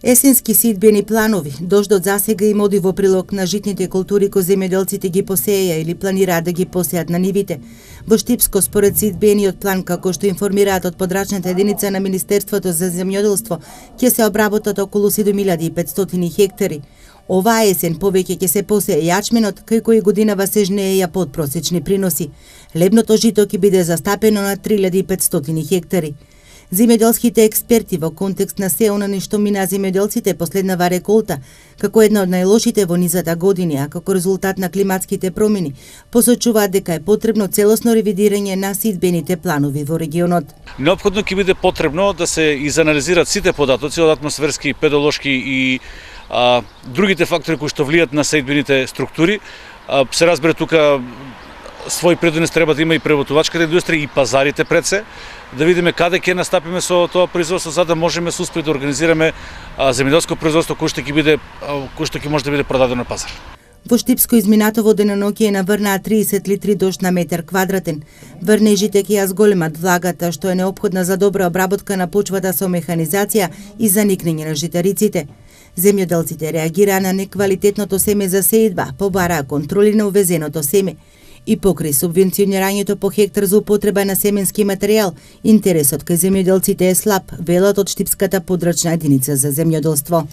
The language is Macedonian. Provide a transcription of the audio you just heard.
Есенски сидбени планови, дождот засега им оди во прилог на житните култури кои земјоделците ги посеја или планираат да ги посеат на нивите. Во Штипско, според сидбениот план, како што информираат од подрачната единица на Министерството за земјоделство, ќе се обработат околу 7500 хектари. Оваа есен повеќе ќе се посее јачменот, кај кој годинава се жнееја подпросечни приноси. Лебното жито ќе биде застапено на 3500 хектари. Земјоделските експерти во контекст на се она нешто мина земјоделците последнава реколта, како една од најлошите во низата години, а како резултат на климатските промени, посочуваат дека е потребно целосно ревидирање на сидбените планови во регионот. Неопходно ќе биде потребно да се изанализираат сите податоци од атмосферски, педолошки и другите фактори кои што влијат на сидбените структури. Се разбере тука свој предонес треба да има и преработувачката индустрија и пазарите пред се, да видиме каде ќе настапиме со тоа производство за да можеме со успех да организираме земјоделско производство кој што ќе може да биде продадено на пазар. Во Штипско изминато во деноноќе наврнаа 30 литри дожд на метар квадратен. Врнежите ќе ја зголемат влагата што е неопходна за добра обработка на почвата со механизација и за никнење на житариците. Земјоделците реагираа на неквалитетното семе за сеидба, побараа контроли на увезеното семе. И покрај субвенционирањето по хектар за употреба на семенски материјал, интересот кај земјоделците е слаб, велат од Штипската подрачна единица за земјоделство.